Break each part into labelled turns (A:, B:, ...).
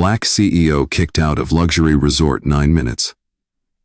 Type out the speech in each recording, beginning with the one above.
A: Black CEO kicked out of luxury resort 9 minutes.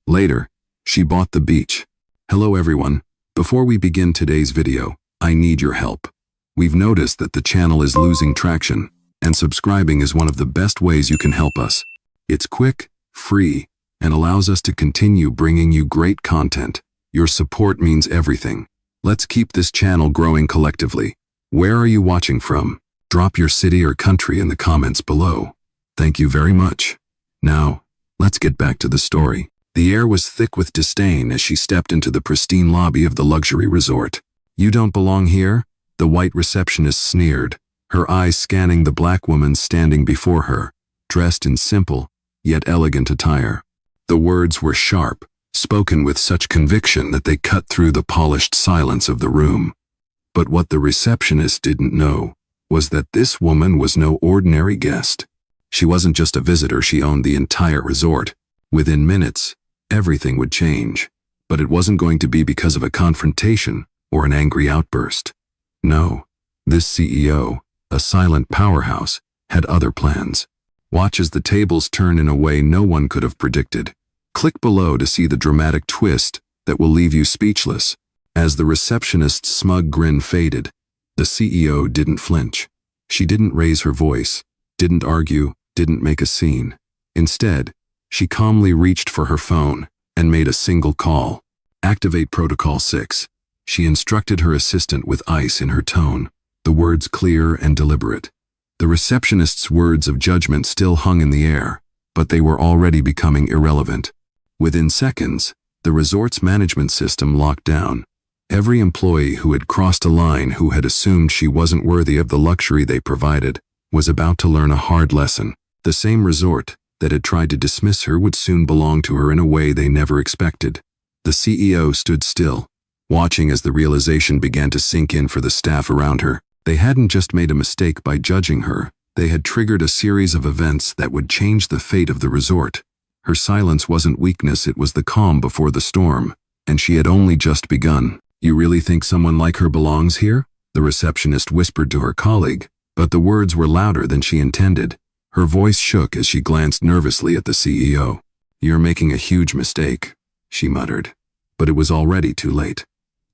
A: Later, she bought the beach. Hello everyone. Before we begin today's video, I need your help. We've noticed that the channel is losing traction, and subscribing is one of the best ways you can help us. It's quick, free, and allows us to continue bringing you great content. Your support means everything. Let's keep this channel growing collectively. Where are you watching from? Drop your city or country in the comments below. Thank you very much. Now, let's get back to the story. The air was thick with disdain as she stepped into the pristine lobby of the luxury resort. "You don't belong here?" the white receptionist sneered, her eyes scanning the black woman standing before her, dressed in simple, yet elegant attire. The words were sharp, spoken with such conviction that they cut through the polished silence of the room. But what the receptionist didn't know was that this woman was no ordinary guest. She wasn't just a visitor, she owned the entire resort. Within minutes, everything would change. But it wasn't going to be because of a confrontation or an angry outburst. No, this CEO, a silent powerhouse, had other plans. Watch as the tables turn in a way no one could have predicted. Click below to see the dramatic twist that will leave you speechless. As the receptionist's smug grin faded, the CEO didn't flinch. She didn't raise her voice, didn't argue, didn't make a scene. Instead, she calmly reached for her phone and made a single call. "Activate Protocol 6. She instructed her assistant with ice in her tone, the words clear and deliberate. The receptionist's words of judgment still hung in the air, but they were already becoming irrelevant. Within seconds, the resort's management system locked down. Every employee who had crossed a line, who had assumed she wasn't worthy of the luxury they provided, was about to learn a hard lesson. The same resort that had tried to dismiss her would soon belong to her in a way they never expected. The CEO stood still, watching as the realization began to sink in for the staff around her. They hadn't just made a mistake by judging her, they had triggered a series of events that would change the fate of the resort. Her silence wasn't weakness, it was the calm before the storm, and she had only just begun. "You really think someone like her belongs here?" the receptionist whispered to her colleague, but the words were louder than she intended. Her voice shook as she glanced nervously at the CEO. "You're making a huge mistake," she muttered. But it was already too late.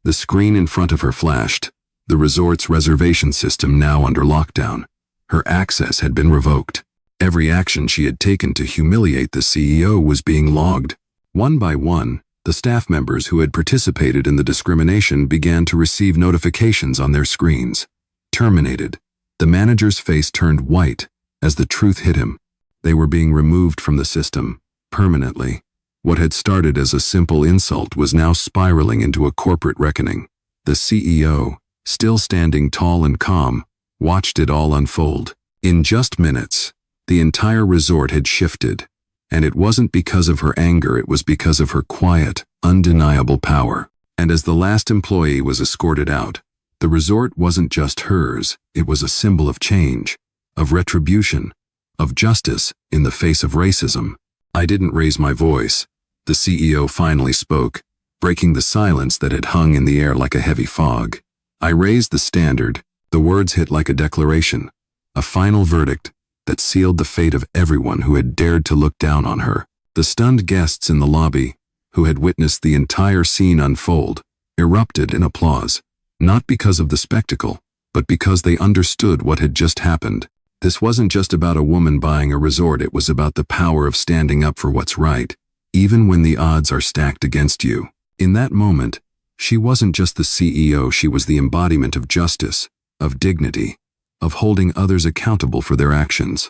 A: The screen in front of her flashed, the resort's reservation system now under lockdown. Her access had been revoked. Every action she had taken to humiliate the CEO was being logged. One by one, the staff members who had participated in the discrimination began to receive notifications on their screens. Terminated. The manager's face turned white as the truth hit him. They were being removed from the system, permanently. What had started as a simple insult was now spiraling into a corporate reckoning. The CEO, still standing tall and calm, watched it all unfold. In just minutes, the entire resort had shifted. And it wasn't because of her anger, it was because of her quiet, undeniable power. And as the last employee was escorted out, the resort wasn't just hers, it was a symbol of change, of retribution, of justice in the face of racism. "I didn't raise my voice," the CEO finally spoke, breaking the silence that had hung in the air like a heavy fog. "I raised the standard." The words hit like a declaration, a final verdict that sealed the fate of everyone who had dared to look down on her. The stunned guests in the lobby, who had witnessed the entire scene unfold, erupted in applause, not because of the spectacle, but because they understood what had just happened. This wasn't just about a woman buying a resort, it was about the power of standing up for what's right, even when the odds are stacked against you. In that moment, she wasn't just the CEO, she was the embodiment of justice, of dignity, of holding others accountable for their actions.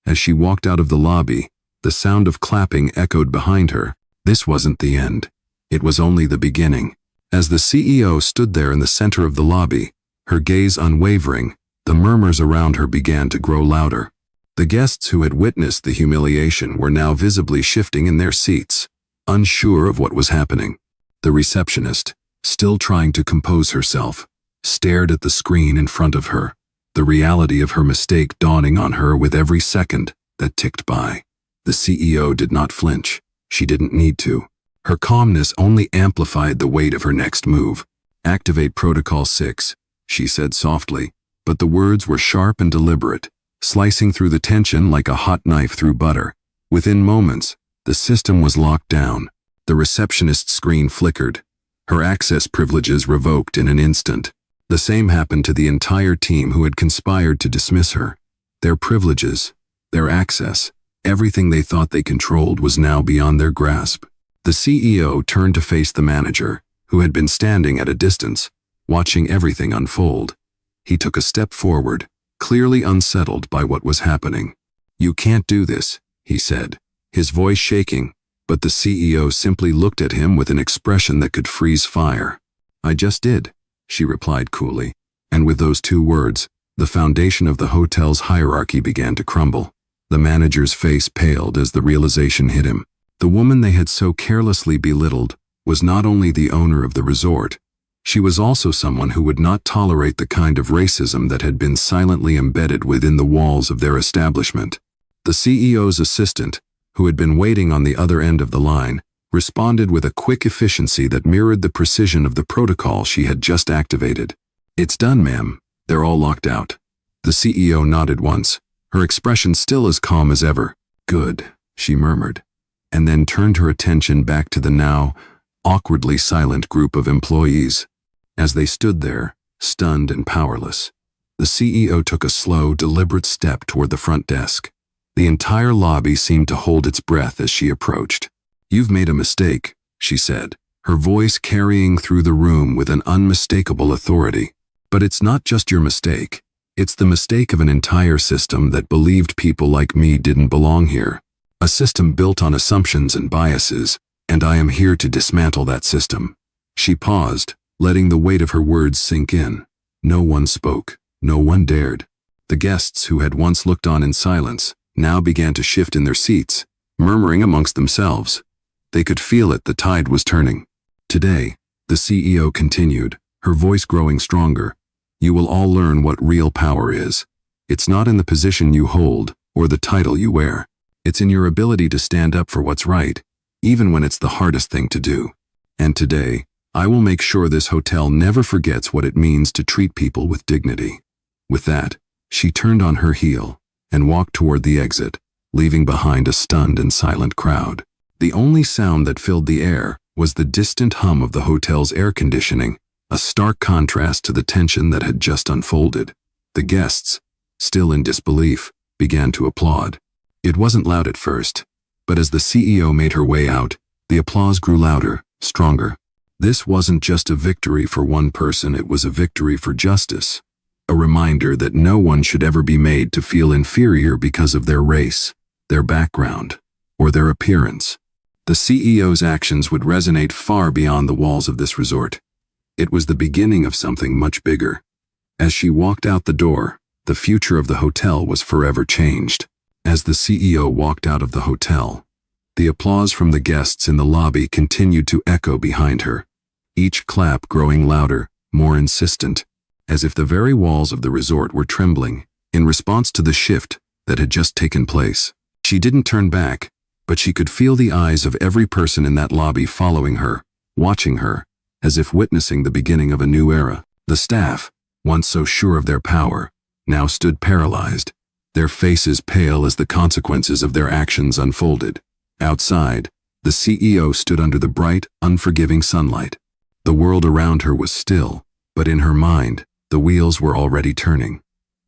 A: As she walked out of the lobby, the sound of clapping echoed behind her. This wasn't the end. It was only the beginning. As the CEO stood there in the center of the lobby, her gaze unwavering, the murmurs around her began to grow louder. The guests who had witnessed the humiliation were now visibly shifting in their seats, unsure of what was happening. The receptionist, still trying to compose herself, stared at the screen in front of her, the reality of her mistake dawning on her with every second that ticked by. The CEO did not flinch. She didn't need to. Her calmness only amplified the weight of her next move. "Activate Protocol 6, she said softly, but the words were sharp and deliberate, slicing through the tension like a hot knife through butter. Within moments, the system was locked down. The receptionist's screen flickered. Her access privileges revoked in an instant. The same happened to the entire team who had conspired to dismiss her. Their privileges, their access, everything they thought they controlled was now beyond their grasp. The CEO turned to face the manager, who had been standing at a distance, watching everything unfold. He took a step forward, clearly unsettled by what was happening. "You can't do this," he said, his voice shaking, but the CEO simply looked at him with an expression that could freeze fire. "I just did," she replied coolly, and with those two words, the foundation of the hotel's hierarchy began to crumble. The manager's face paled as the realization hit him. The woman they had so carelessly belittled was not only the owner of the resort, she was also someone who would not tolerate the kind of racism that had been silently embedded within the walls of their establishment. The CEO's assistant, who had been waiting on the other end of the line, responded with a quick efficiency that mirrored the precision of the protocol she had just activated. "It's done, ma'am. They're all locked out." The CEO nodded once, her expression still as calm as ever. "Good," she murmured, and then turned her attention back to the now awkwardly silent group of employees. As they stood there, stunned and powerless, the CEO took a slow, deliberate step toward the front desk. The entire lobby seemed to hold its breath as she approached. "You've made a mistake," she said, her voice carrying through the room with an unmistakable authority. "But it's not just your mistake. It's the mistake of an entire system that believed people like me didn't belong here. A system built on assumptions and biases, and I am here to dismantle that system." She paused, letting the weight of her words sink in. No one spoke. No one dared. The guests who had once looked on in silence now began to shift in their seats, murmuring amongst themselves. They could feel it, the tide was turning. "Today," the CEO continued, her voice growing stronger, "you will all learn what real power is. It's not in the position you hold or the title you wear. It's in your ability to stand up for what's right, even when it's the hardest thing to do. And today, I will make sure this hotel never forgets what it means to treat people with dignity." With that, she turned on her heel and walked toward the exit, leaving behind a stunned and silent crowd. The only sound that filled the air was the distant hum of the hotel's air conditioning, a stark contrast to the tension that had just unfolded. The guests, still in disbelief, began to applaud. It wasn't loud at first, but as the CEO made her way out, the applause grew louder, stronger. This wasn't just a victory for one person, it was a victory for justice. A reminder that no one should ever be made to feel inferior because of their race, their background, or their appearance. The CEO's actions would resonate far beyond the walls of this resort. It was the beginning of something much bigger. As she walked out the door, the future of the hotel was forever changed. As the CEO walked out of the hotel, the applause from the guests in the lobby continued to echo behind her, each clap growing louder, more insistent, as if the very walls of the resort were trembling in response to the shift that had just taken place. She didn't turn back, but she could feel the eyes of every person in that lobby following her, watching her, as if witnessing the beginning of a new era. The staff, once so sure of their power, now stood paralyzed, their faces pale as the consequences of their actions unfolded. Outside, the CEO stood under the bright, unforgiving sunlight. The world around her was still, but in her mind, the wheels were already turning.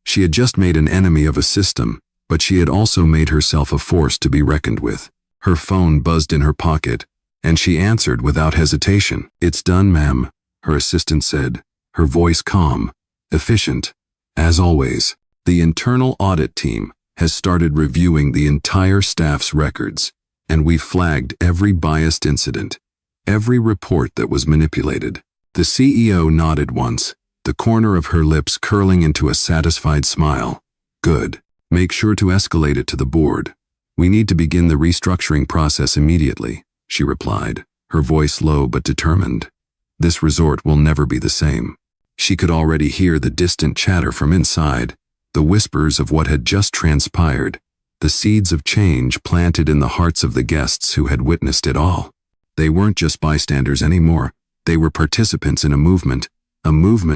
A: She had just made an enemy of a system, but she had also made herself a force to be reckoned with. Her phone buzzed in her pocket, and she answered without hesitation. "It's done, ma'am," her assistant said, her voice calm, efficient. "As always, the internal audit team has started reviewing the entire staff's records, and we've flagged every biased incident, every report that was manipulated." The CEO nodded once, the corner of her lips curling into a satisfied smile. "Good. Make sure to escalate it to the board. We need to begin the restructuring process immediately," she replied, her voice low but determined. "This resort will never be the same." She could already hear the distant chatter from inside, the whispers of what had just transpired, the seeds of change planted in the hearts of the guests who had witnessed it all. They weren't just bystanders anymore. They were participants in a movement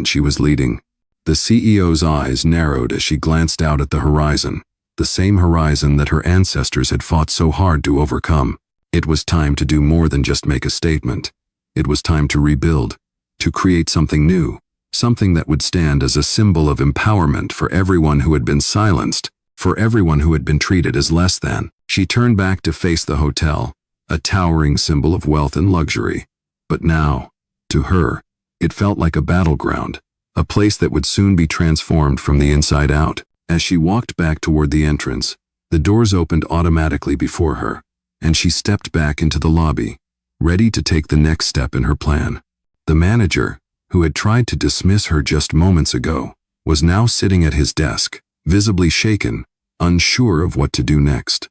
A: she was leading. The CEO's eyes narrowed as she glanced out at the horizon, the same horizon that her ancestors had fought so hard to overcome. It was time to do more than just make a statement. It was time to rebuild, to create something new, something that would stand as a symbol of empowerment for everyone who had been silenced, for everyone who had been treated as less than. She turned back to face the hotel, a towering symbol of wealth and luxury. But now, to her, it felt like a battleground, a place that would soon be transformed from the inside out. As she walked back toward the entrance, the doors opened automatically before her, and she stepped back into the lobby, ready to take the next step in her plan. The manager, who had tried to dismiss her just moments ago, was now sitting at his desk, visibly shaken, unsure of what to do next.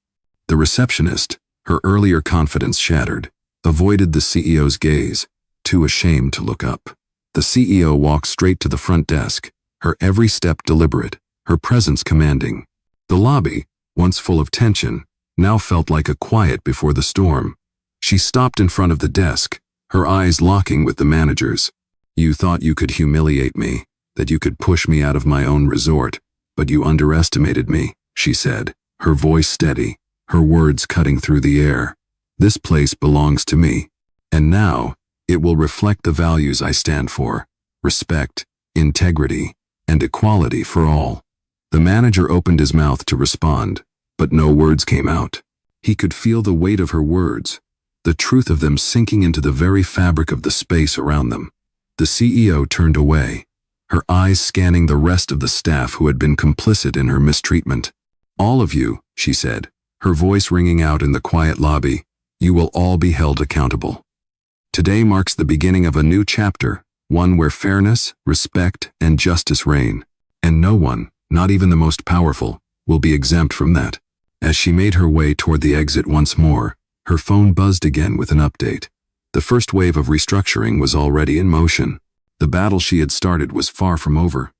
A: The receptionist, her earlier confidence shattered, avoided the CEO's gaze, too ashamed to look up. The CEO walked straight to the front desk, her every step deliberate, her presence commanding. The lobby, once full of tension, now felt like a quiet before the storm. She stopped in front of the desk, her eyes locking with the manager's. "You thought you could humiliate me, that you could push me out of my own resort, but you underestimated me," she said, her voice steady, her words cutting through the air. "This place belongs to me, and now it will reflect the values I stand for: respect, integrity, and equality for all." The manager opened his mouth to respond, but no words came out. He could feel the weight of her words, the truth of them sinking into the very fabric of the space around them. The CEO turned away, her eyes scanning the rest of the staff who had been complicit in her mistreatment. "All of you," she said, her voice ringing out in the quiet lobby, "you will all be held accountable. Today marks the beginning of a new chapter, one where fairness, respect, and justice reign. And no one, not even the most powerful, will be exempt from that." As she made her way toward the exit once more, her phone buzzed again with an update. The first wave of restructuring was already in motion. The battle she had started was far from over,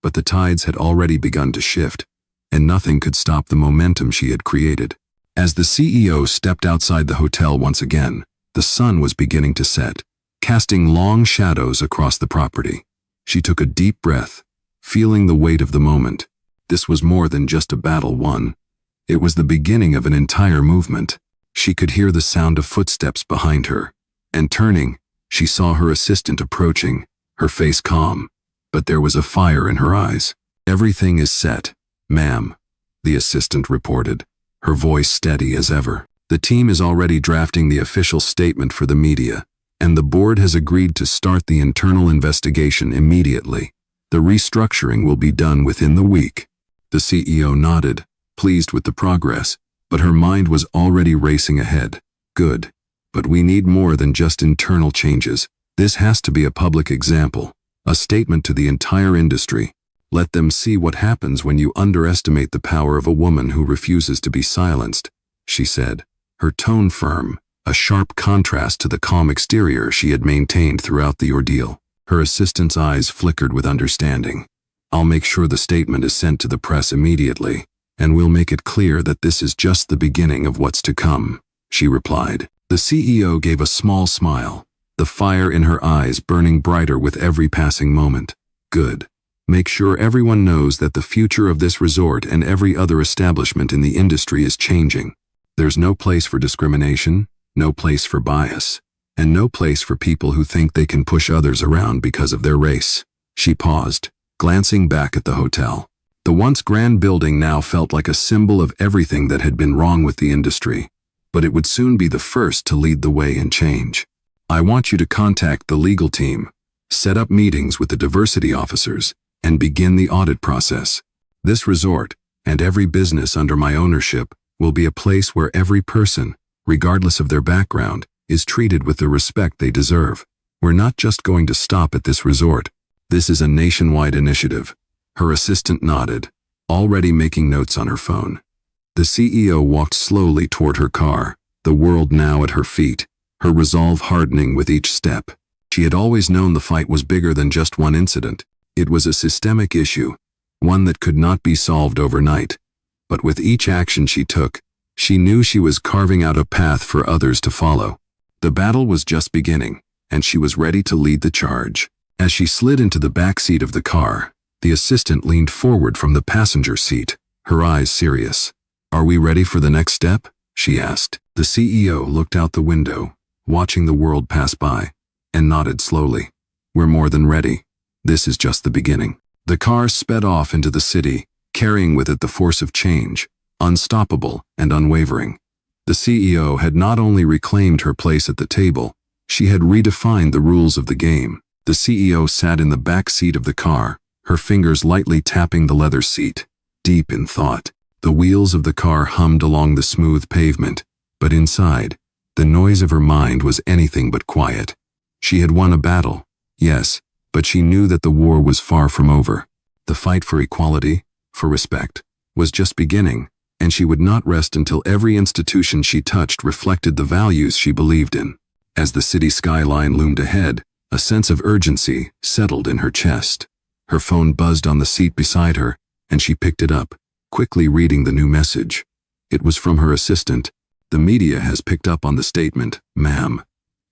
A: but the tides had already begun to shift, and nothing could stop the momentum she had created. As the CEO stepped outside the hotel once again, the sun was beginning to set, casting long shadows across the property. She took a deep breath, feeling the weight of the moment. This was more than just a battle won. It was the beginning of an entire movement. She could hear the sound of footsteps behind her, and turning, she saw her assistant approaching, her face calm, but there was a fire in her eyes. "Everything is set, ma'am," the assistant reported, her voice steady as ever. "The team is already drafting the official statement for the media, and the board has agreed to start the internal investigation immediately. The restructuring will be done within the week." The CEO nodded, pleased with the progress, but her mind was already racing ahead. "Good. But we need more than just internal changes. This has to be a public example, a statement to the entire industry. Let them see what happens when you underestimate the power of a woman who refuses to be silenced," she said, her tone firm, a sharp contrast to the calm exterior she had maintained throughout the ordeal. Her assistant's eyes flickered with understanding. "I'll make sure the statement is sent to the press immediately, and we'll make it clear that this is just the beginning of what's to come," she replied. The CEO gave a small smile, the fire in her eyes burning brighter with every passing moment. "Good. Make sure everyone knows that the future of this resort and every other establishment in the industry is changing. There's no place for discrimination, no place for bias, and no place for people who think they can push others around because of their race." She paused, glancing back at the hotel. The once grand building now felt like a symbol of everything that had been wrong with the industry, but it would soon be the first to lead the way in change. "I want you to contact the legal team, set up meetings with the diversity officers, and begin the audit process. This resort, and every business under my ownership, will be a place where every person, regardless of their background, is treated with the respect they deserve. We're not just going to stop at this resort. This is a nationwide initiative." Her assistant nodded, already making notes on her phone. The CEO walked slowly toward her car, the world now at her feet, her resolve hardening with each step. She had always known the fight was bigger than just one incident. It was a systemic issue, one that could not be solved overnight. But with each action she took, she knew she was carving out a path for others to follow. The battle was just beginning, and she was ready to lead the charge. As she slid into the back seat of the car, The assistant leaned forward from the passenger seat, her eyes serious. "Are we ready for the next step?" she asked. The CEO looked out the window, watching the world pass by, and nodded slowly. "We're more than ready. This is just the beginning." The car sped off into the city, carrying with it the force of change, unstoppable and unwavering. The CEO had not only reclaimed her place at the table, she had redefined the rules of the game. The CEO sat in the back seat of the car, her fingers lightly tapping the leather seat, deep in thought. The wheels of the car hummed along the smooth pavement, but inside, the noise of her mind was anything but quiet. She had won a battle, yes, but she knew that the war was far from over. The fight for equality, for respect, was just beginning, and she would not rest until every institution she touched reflected the values she believed in. As the city skyline loomed ahead, a sense of urgency settled in her chest. Her phone buzzed on the seat beside her, and she picked it up, quickly reading the new message. It was from her assistant. "The media has picked up on the statement, ma'am.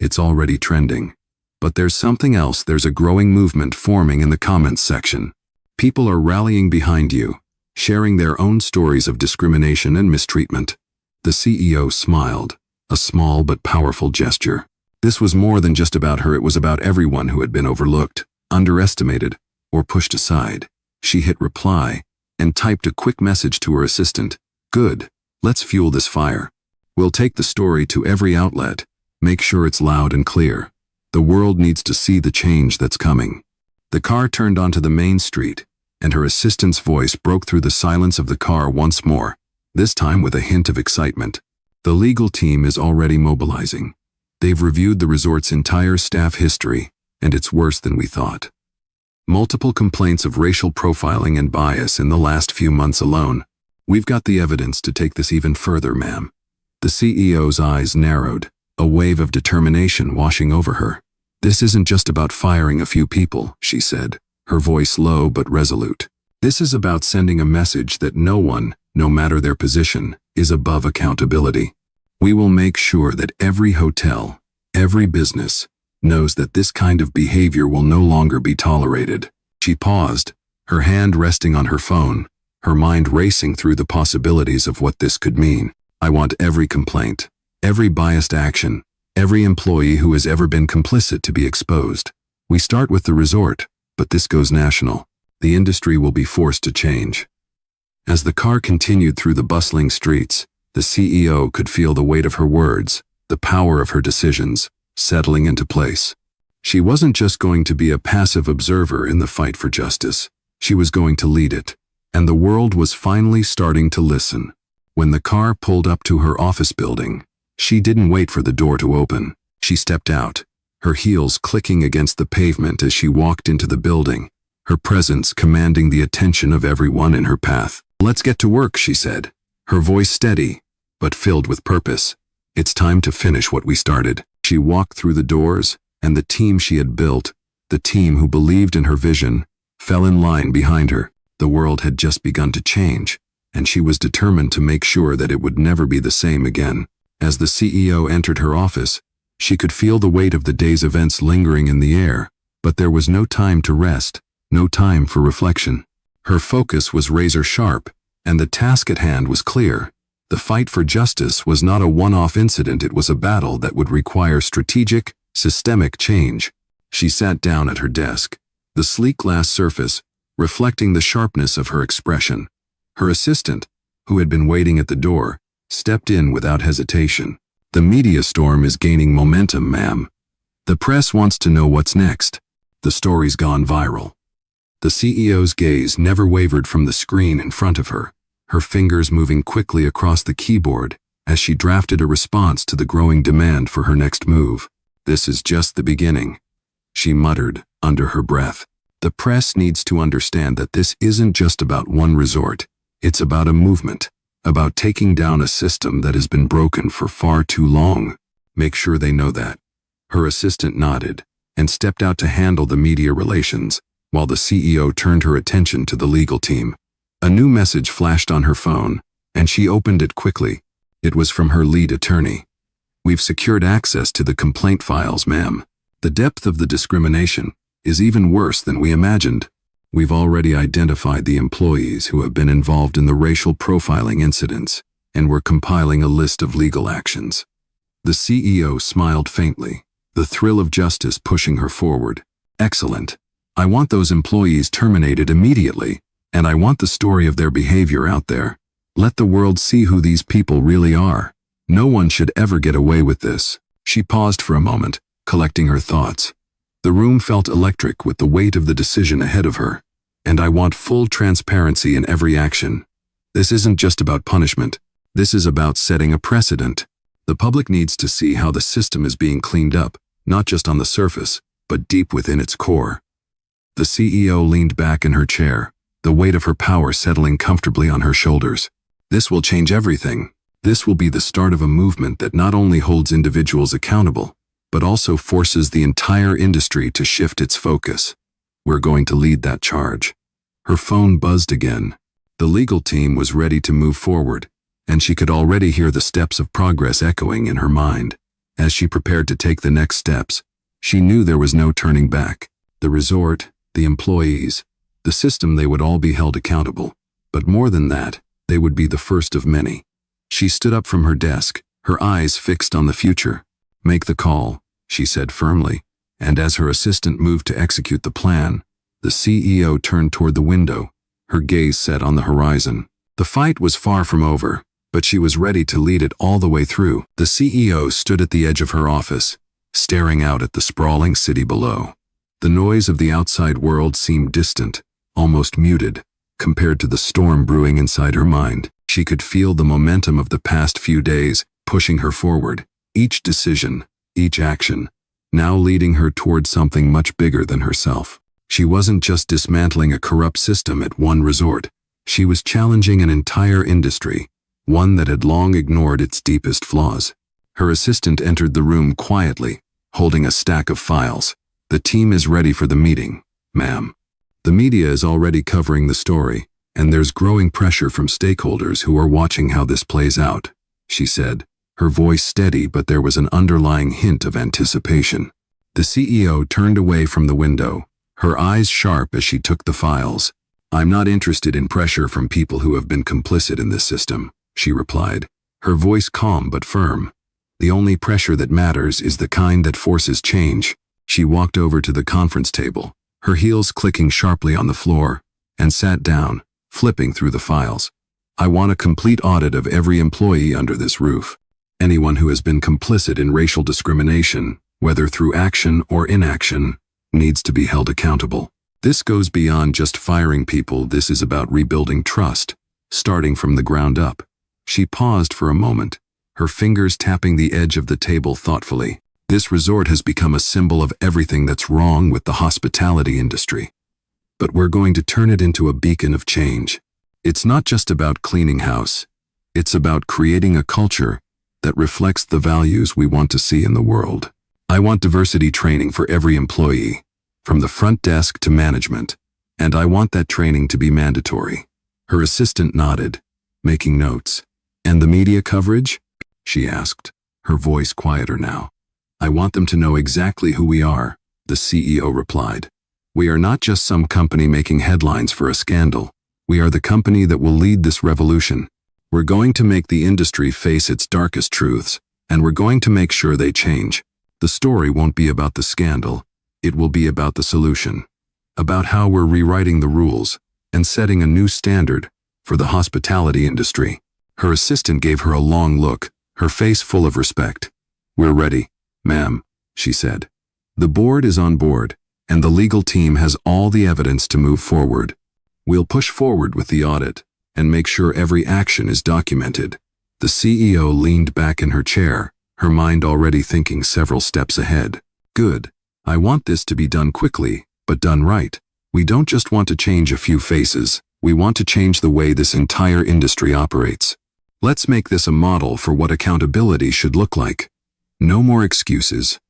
A: It's already trending. But there's something else. There's a growing movement forming in the comments section. People are rallying behind you, sharing their own stories of discrimination and mistreatment." The CEO smiled, a small but powerful gesture. This was more than just about her. It was about everyone who had been overlooked, underestimated, or pushed aside. She hit reply and typed a quick message to her assistant. "Good. Let's fuel this fire. We'll take the story to every outlet. Make sure it's loud and clear. The world needs to see the change that's coming." The car turned onto the main street, and her assistant's voice broke through the silence of the car once more, this time with a hint of excitement. "The legal team is already mobilizing. They've reviewed the resort's entire staff history, and it's worse than we thought. Multiple complaints of racial profiling and bias in the last few months alone. We've got the evidence to take this even further, ma'am." The CEO's eyes narrowed, a wave of determination washing over her. "This isn't just about firing a few people," she said, her voice low but resolute. "This is about sending a message that no one, no matter their position, is above accountability. We will make sure that every hotel, every business, knows that this kind of behavior will no longer be tolerated." She paused, her hand resting on her phone, her mind racing through the possibilities of what this could mean. "I want every complaint, every biased action, every employee who has ever been complicit to be exposed. We start with the resort, but this goes national. The industry will be forced to change." As the car continued through the bustling streets, the CEO could feel the weight of her words, the power of her decisions, settling into place. She wasn't just going to be a passive observer in the fight for justice. She was going to lead it, and the world was finally starting to listen. When the car pulled up to her office building, she didn't wait for the door to open. She stepped out, her heels clicking against the pavement as she walked into the building, her presence commanding the attention of everyone in her path. "Let's get to work," she said, her voice steady, but filled with purpose. "It's time to finish what we started." She walked through the doors, and the team she had built, the team who believed in her vision, fell in line behind her. The world had just begun to change, and she was determined to make sure that it would never be the same again. As the CEO entered her office, she could feel the weight of the day's events lingering in the air, but there was no time to rest, no time for reflection. Her focus was razor sharp, and the task at hand was clear. The fight for justice was not a one-off incident. It was a battle that would require strategic, systemic change. She sat down at her desk, the sleek glass surface reflecting the sharpness of her expression. Her assistant, who had been waiting at the door, stepped in without hesitation. "The media storm is gaining momentum, ma'am. The press wants to know what's next. The story's gone viral." The CEO's gaze never wavered from the screen in front of her, her fingers moving quickly across the keyboard as she drafted a response to the growing demand for her next move. "This is just the beginning," she muttered under her breath. "The press needs to understand that this isn't just about one resort. It's about a movement, about taking down a system that has been broken for far too long. Make sure they know that." Her assistant nodded and stepped out to handle the media relations, while the CEO turned her attention to the legal team. A new message flashed on her phone, and she opened it quickly. It was from her lead attorney. "We've secured access to the complaint files, ma'am. The depth of the discrimination is even worse than we imagined." We've already identified the employees who have been involved in the racial profiling incidents, and we're compiling a list of legal actions. The CEO smiled faintly, the thrill of justice pushing her forward. Excellent. I want those employees terminated immediately, and I want the story of their behavior out there. Let the world see who these people really are. No one should ever get away with this. She paused for a moment, collecting her thoughts. The room felt electric with the weight of the decision ahead of her. And I want full transparency in every action. This isn't just about punishment. This is about setting a precedent. The public needs to see how the system is being cleaned up, not just on the surface, but deep within its core. The CEO leaned back in her chair, the weight of her power settling comfortably on her shoulders. This will change everything. This will be the start of a movement that not only holds individuals accountable, but also forces the entire industry to shift its focus. We're going to lead that charge. Her phone buzzed again. The legal team was ready to move forward, and she could already hear the steps of progress echoing in her mind. As she prepared to take the next steps, she knew there was no turning back. The resort, the employees, the system, they would all be held accountable. But more than that, they would be the first of many. She stood up from her desk, her eyes fixed on the future. Make the call, she said firmly, and as her assistant moved to execute the plan, the CEO turned toward the window, her gaze set on the horizon. The fight was far from over, but she was ready to lead it all the way through. The CEO stood at the edge of her office, staring out at the sprawling city below. The noise of the outside world seemed distant, almost muted, compared to the storm brewing inside her mind. She could feel the momentum of the past few days pushing her forward, each decision, each action, now leading her toward something much bigger than herself. She wasn't just dismantling a corrupt system at one resort. She was challenging an entire industry, one that had long ignored its deepest flaws. Her assistant entered the room quietly, holding a stack of files. The team is ready for the meeting, ma'am. The media is already covering the story, and there's growing pressure from stakeholders who are watching how this plays out, she said, her voice steady, but there was an underlying hint of anticipation. The CEO turned away from the window, her eyes sharp as she took the files. I'm not interested in pressure from people who have been complicit in this system, she replied, her voice calm but firm. The only pressure that matters is the kind that forces change. She walked over to the conference table, her heels clicking sharply on the floor, and sat down, flipping through the files. I want a complete audit of every employee under this roof. Anyone who has been complicit in racial discrimination, whether through action or inaction, needs to be held accountable. This goes beyond just firing people. This is about rebuilding trust, starting from the ground up. She paused for a moment, her fingers tapping the edge of the table thoughtfully. This resort has become a symbol of everything that's wrong with the hospitality industry. But we're going to turn it into a beacon of change. It's not just about cleaning house. It's about creating a culture that reflects the values we want to see in the world. I want diversity training for every employee, from the front desk to management, and I want that training to be mandatory. Her assistant nodded, making notes. And the media coverage? She asked, her voice quieter now. I want them to know exactly who we are, the CEO replied. We are not just some company making headlines for a scandal. We are the company that will lead this revolution. We're going to make the industry face its darkest truths, and we're going to make sure they change. The story won't be about the scandal. It will be about the solution, about how we're rewriting the rules and setting a new standard for the hospitality industry. Her assistant gave her a long look, her face full of respect. We're ready, ma'am, she said. The board is on board, and the legal team has all the evidence to move forward. We'll push forward with the audit and make sure every action is documented. The CEO leaned back in her chair, her mind already thinking several steps ahead. Good. I want this to be done quickly, but done right. We don't just want to change a few faces. We want to change the way this entire industry operates. Let's make this a model for what accountability should look like. No more excuses.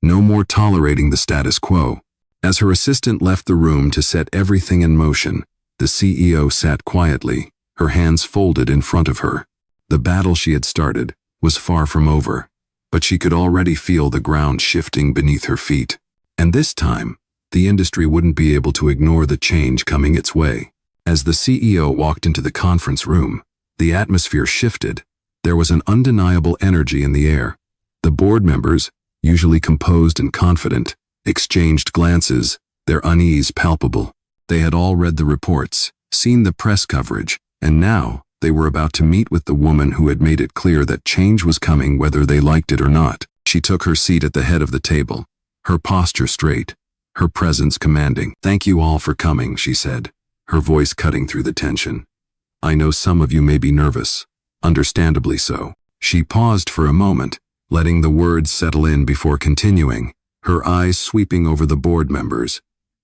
A: No more tolerating the status quo. As her assistant left the room to set everything in motion, the CEO sat quietly, her hands folded in front of her. The battle she had started was far from over, but she could already feel the ground shifting beneath her feet. And this time, The industry wouldn't be able to ignore the change coming its way. As the CEO walked into the conference room, the atmosphere shifted. There was an undeniable energy in the air. The board members, usually composed and confident, exchanged glances, their unease palpable. They had all read the reports, seen the press coverage, and now they were about to meet with the woman who had made it clear that change was coming whether they liked it or not. She took her seat at the head of the table, her posture straight, her presence commanding. "Thank you all for coming," she said, her voice cutting through the tension. "I know some of you may be nervous, understandably so." She paused for a moment, letting the words settle in before continuing, her eyes sweeping over the board members.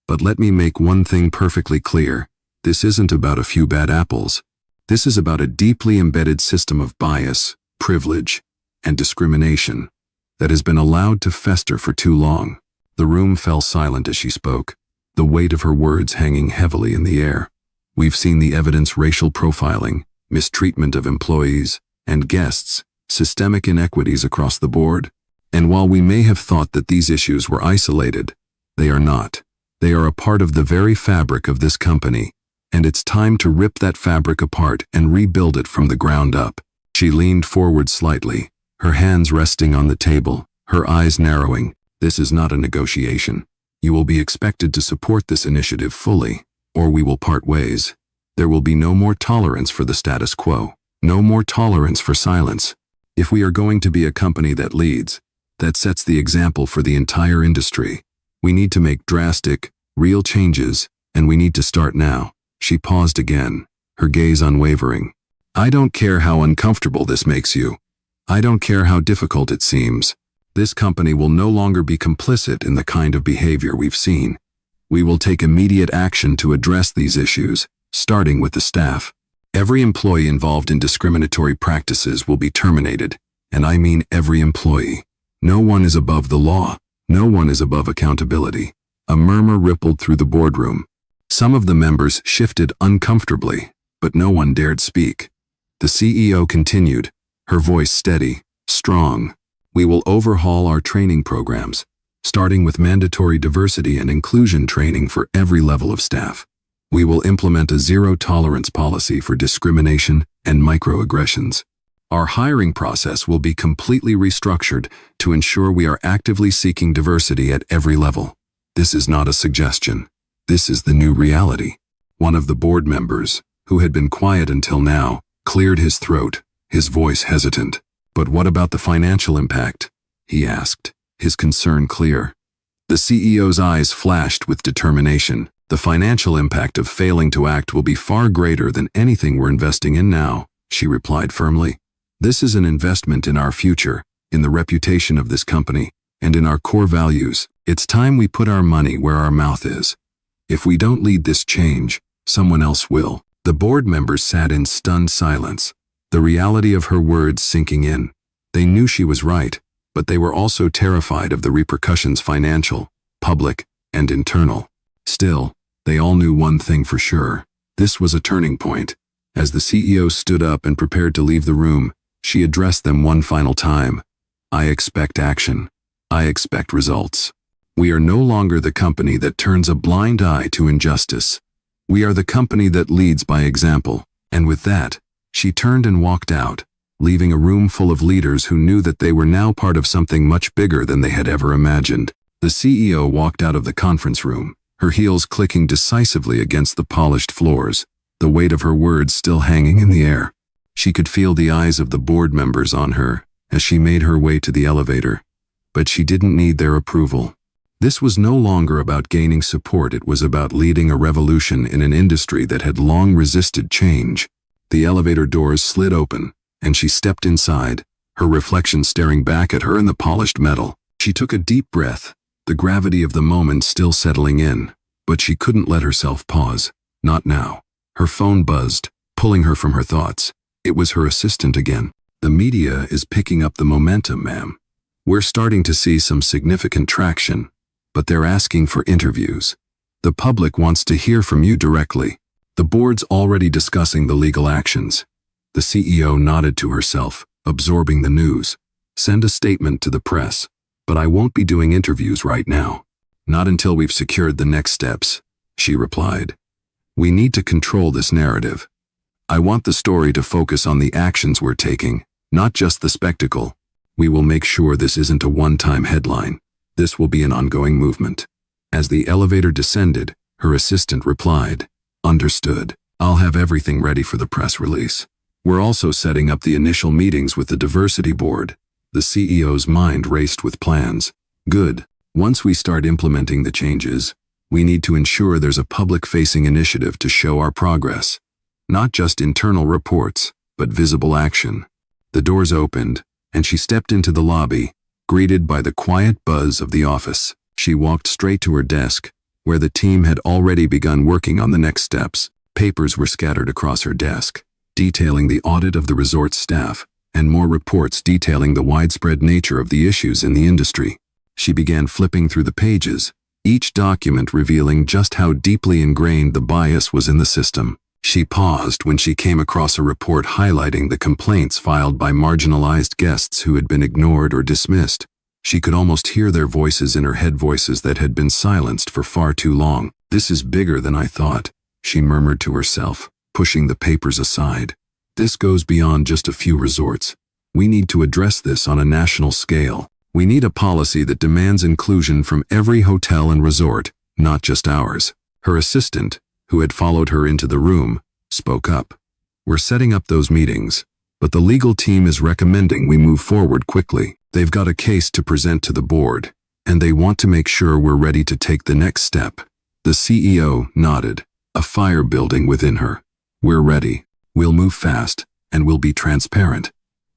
A: "But let me make one thing perfectly clear. This isn't about a few bad apples. This is about a deeply embedded system of bias, privilege, and discrimination that has been allowed to fester for too long." The room fell silent as she spoke, the weight of her words hanging heavily in the air. "We've seen the evidence: racial profiling, mistreatment of employees and guests, systemic inequities across the board. And while we may have thought that these issues were isolated, they are not. They are a part of the very fabric of this company, and it's time to rip that fabric apart and rebuild it from the ground up." She leaned forward slightly, her hands resting on the table, her eyes narrowing. "This is not a negotiation. You will be expected to support this initiative fully, or we will part ways. There will be no more tolerance for the status quo, no more tolerance for silence. If we are going to be a company that leads, that sets the example for the entire industry, we need to make drastic, real changes, and we need to start now." She paused again, her gaze unwavering. "I don't care how uncomfortable this makes you. I don't care how difficult it seems. This company will no longer be complicit in the kind of behavior we've seen. We will take immediate action to address these issues, starting with the staff. Every employee involved in discriminatory practices will be terminated, and I mean every employee. No one is above the law. No one is above accountability." A murmur rippled through the boardroom. Some of the members shifted uncomfortably, but no one dared speak. The CEO continued, her voice steady, strong. "We will overhaul our training programs, starting with mandatory diversity and inclusion training for every level of staff. We will implement a zero-tolerance policy for discrimination and microaggressions. Our hiring process will be completely restructured to ensure we are actively seeking diversity at every level." This is not a suggestion. This is the new reality. One of the board members, who had been quiet until now, cleared his throat, his voice hesitant. "But what about the financial impact?" he asked, his concern clear. The CEO's eyes flashed with determination. "The financial impact of failing to act will be far greater than anything we're investing in now," she replied firmly. "This is an investment in our future, in the reputation of this company, and in our core values. It's time we put our money where our mouth is. If we don't lead this change, someone else will." The board members sat in stunned silence, the reality of her words sinking in. They knew she was right, but they were also terrified of the repercussions: financial, public, and internal. Still, they all knew one thing for sure. This was a turning point. As the CEO stood up and prepared to leave the room, she addressed them one final time. "I expect action. I expect results. We are no longer the company that turns a blind eye to injustice. We are the company that leads by example." And with that, she turned and walked out, leaving a room full of leaders who knew that they were now part of something much bigger than they had ever imagined. The CEO walked out of the conference room, her heels clicking decisively against the polished floors, the weight of her words still hanging in the air. She could feel the eyes of the board members on her as she made her way to the elevator, but she didn't need their approval. This was no longer about gaining support, it was about leading a revolution in an industry that had long resisted change. The elevator doors slid open, and she stepped inside, her reflection staring back at her in the polished metal. She took a deep breath, the gravity of the moment still settling in, but she couldn't let herself pause. Not now. Her phone buzzed, pulling her from her thoughts. It was her assistant again. "The media is picking up the momentum, ma'am. We're starting to see some significant traction, but they're asking for interviews. The public wants to hear from you directly. The board's already discussing the legal actions." The CEO nodded to herself, absorbing the news. "Send a statement to the press, but I won't be doing interviews right now." Not until we've secured the next steps, she replied. We need to control this narrative. I want the story to focus on the actions we're taking, not just the spectacle. We will make sure this isn't a one-time headline. This will be an ongoing movement. As the elevator descended, her assistant replied, Understood. I'll have everything ready for the press release. We're also setting up the initial meetings with the diversity board. The CEO's mind raced with plans. Good. Once we start implementing the changes, we need to ensure there's a public-facing initiative to show our progress. Not just internal reports, but visible action. The doors opened, and she stepped into the lobby, greeted by the quiet buzz of the office. She walked straight to her desk, where the team had already begun working on the next steps. Papers were scattered across her desk, detailing the audit of the resort's staff, and more reports detailing the widespread nature of the issues in the industry. She began flipping through the pages, each document revealing just how deeply ingrained the bias was in the system. She paused when she came across a report highlighting the complaints filed by marginalized guests who had been ignored or dismissed. She could almost hear their voices in her head, voices that had been silenced for far too long. This is bigger than I thought, she murmured to herself, pushing the papers aside. This goes beyond just a few resorts. We need to address this on a national scale. We need a policy that demands inclusion from every hotel and resort, not just ours. Her assistant, who had followed her into the room, spoke up. We're setting up those meetings, but the legal team is recommending we move forward quickly. They've got a case to present to the board, and they want to make sure we're ready to take the next step. The CEO nodded, a fire building within her. We're ready. We'll move fast, and we'll be transparent.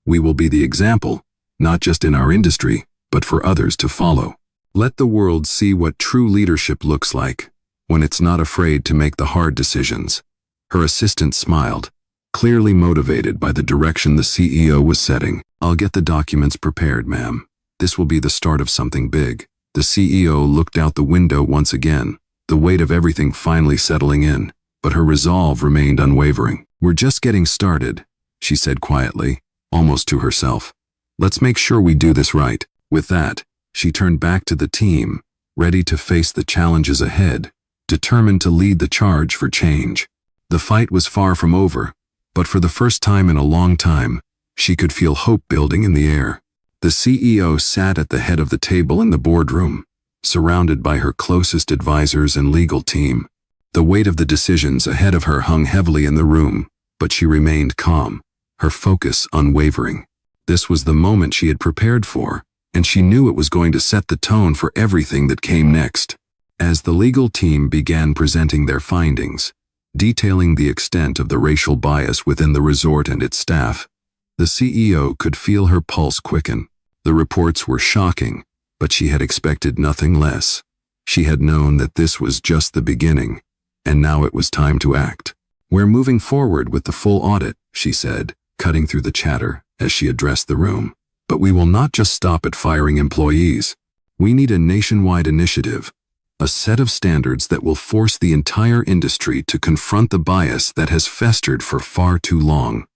A: We will be the example, not just in our industry, but for others to follow. Let the world see what true leadership looks like, when it's not afraid to make the hard decisions. Her assistant smiled, clearly motivated by the direction the CEO was setting. I'll get the documents prepared, ma'am. This will be the start of something big. The CEO looked out the window once again, the weight of everything finally settling in, but her resolve remained unwavering. We're just getting started, she said quietly, almost to herself. Let's make sure we do this right. With that, she turned back to the team, ready to face the challenges ahead, determined to lead the charge for change. The fight was far from over, but for the first time in a long time, she could feel hope building in the air. The CEO sat at the head of the table in the boardroom, surrounded by her closest advisors and legal team. The weight of the decisions ahead of her hung heavily in the room, but she remained calm, her focus unwavering. This was the moment she had prepared for, and she knew it was going to set the tone for everything that came next. As the legal team began presenting their findings, detailing the extent of the racial bias within the resort and its staff, the CEO could feel her pulse quicken. The reports were shocking, but she had expected nothing less. She had known that this was just the beginning, and now it was time to act. We're moving forward with the full audit, she said, cutting through the chatter as she addressed the room. But we will not just stop at firing employees. We need a nationwide initiative, a set of standards that will force the entire industry to confront the bias that has festered for far too long.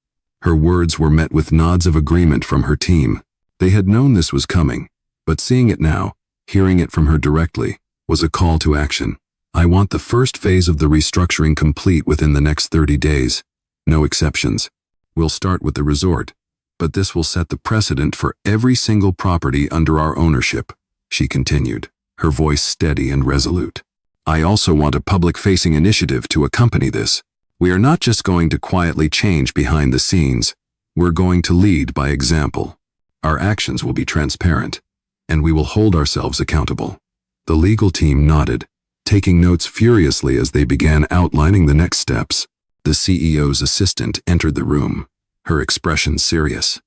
A: Her words were met with nods of agreement from her team. They had known this was coming, but seeing it now, hearing it from her directly, was a call to action. I want the first phase of the restructuring complete within the next 30 days. No exceptions. We'll start with the resort, but this will set the precedent for every single property under our ownership, she continued, her voice steady and resolute. I also want a public-facing initiative to accompany this. We are not just going to quietly change behind the scenes. We're going to lead by example. Our actions will be transparent, and we will hold ourselves accountable. The legal team nodded, taking notes furiously as they began outlining the next steps. The CEO's assistant entered the room, her expression serious.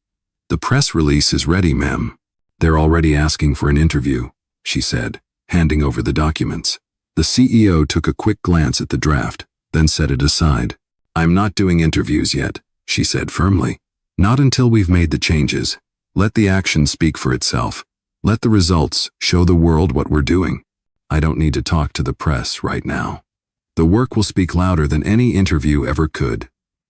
A: The press release is ready, ma'am. They're already asking for an interview, she said, handing over the documents. The CEO took a quick glance at the draft, then set it aside. I'm not doing interviews yet, she said firmly. Not until we've made the changes. Let the action speak for itself. Let the results show the world what we're doing. I don't need to talk to the press right now. The work will speak louder than any interview ever could.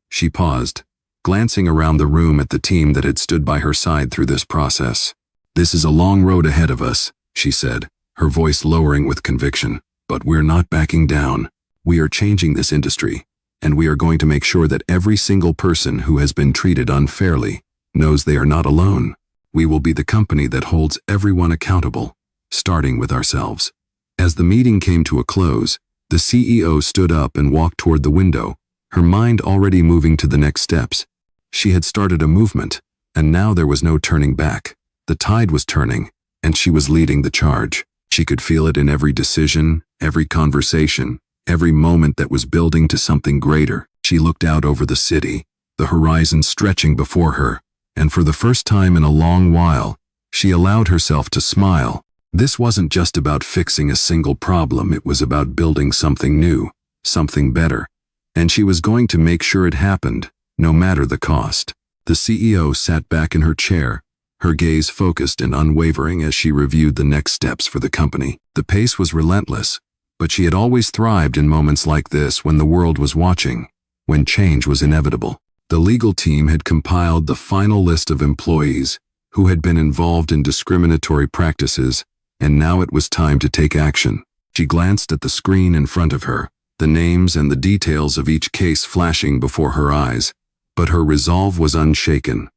A: She paused, glancing around the room at the team that had stood by her side through this process. This is a long road ahead of us, she said, her voice lowering with conviction. But we're not backing down. We are changing this industry, and we are going to make sure that every single person who has been treated unfairly knows they are not alone. We will be the company that holds everyone accountable, starting with ourselves. As the meeting came to a close, the CEO stood up and walked toward the window, her mind already moving to the next steps. She had started a movement, and now there was no turning back. The tide was turning, and she was leading the charge. She could feel it in every decision, every conversation, every moment that was building to something greater. She looked out over the city, the horizon stretching before her, and for the first time in a long while, she allowed herself to smile. This wasn't just about fixing a single problem, it was about building something new, something better. And she was going to make sure it happened, no matter the cost. The CEO sat back in her chair, her gaze focused and unwavering as she reviewed the next steps for the company. The pace was relentless, but she had always thrived in moments like this when the world was watching, when change was inevitable. The legal team had compiled the final list of employees who had been involved in discriminatory practices, and now it was time to take action. She glanced at the screen in front of her, the names and the details of each case flashing before her eyes, but her resolve was unshaken.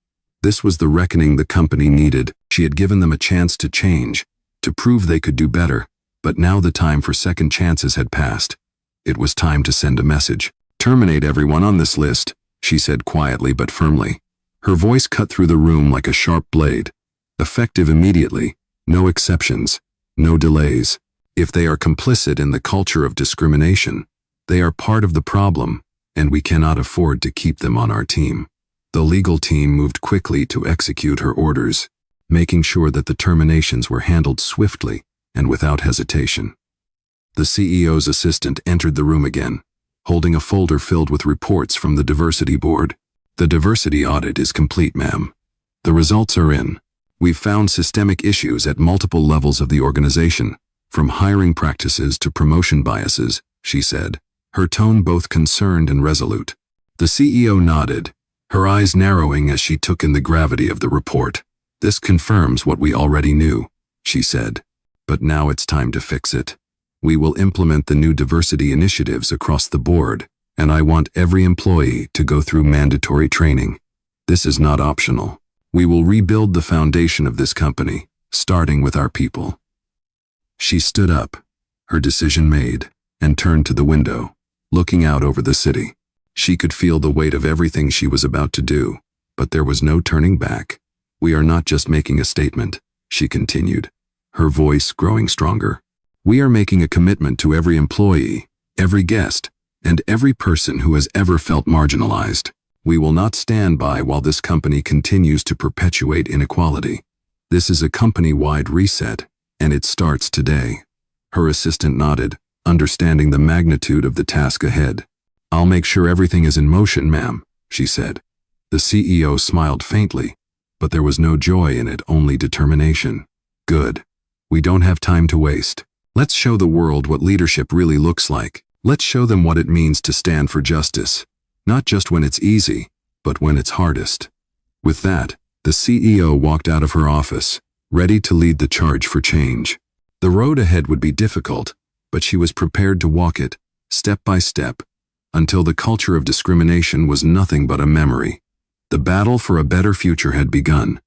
A: This was the reckoning the company needed. She had given them a chance to change, to prove they could do better, but now the time for second chances had passed. It was time to send a message. Terminate everyone on this list, she said quietly but firmly. Her voice cut through the room like a sharp blade. Effective immediately, no exceptions, no delays. If they are complicit in the culture of discrimination, they are part of the problem, and we cannot afford to keep them on our team. The legal team moved quickly to execute her orders, making sure that the terminations were handled swiftly and without hesitation. The CEO's assistant entered the room again, holding a folder filled with reports from the diversity board. The diversity audit is complete, ma'am. The results are in. We've found systemic issues at multiple levels of the organization, from hiring practices to promotion biases, she said, her tone both concerned and resolute. The CEO nodded, her eyes narrowing as she took in the gravity of the report. This confirms what we already knew, she said. But now it's time to fix it. We will implement the new diversity initiatives across the board, and I want every employee to go through mandatory training. This is not optional. We will rebuild the foundation of this company, starting with our people. She stood up, her decision made, and turned to the window, looking out over the city. She could feel the weight of everything she was about to do, but there was no turning back. We are not just making a statement, she continued, her voice growing stronger. We are making a commitment to every employee, every guest, and every person who has ever felt marginalized. We will not stand by while this company continues to perpetuate inequality. This is a company-wide reset, and it starts today. Her assistant nodded, understanding the magnitude of the task ahead. I'll make sure everything is in motion, ma'am, she said. The CEO smiled faintly, but there was no joy in it, only determination. Good. We don't have time to waste. Let's show the world what leadership really looks like. Let's show them what it means to stand for justice, not just when it's easy, but when it's hardest. With that, the CEO walked out of her office, ready to lead the charge for change. The road ahead would be difficult, but she was prepared to walk it, step by step, until the culture of discrimination was nothing but a memory. The battle for a better future had begun,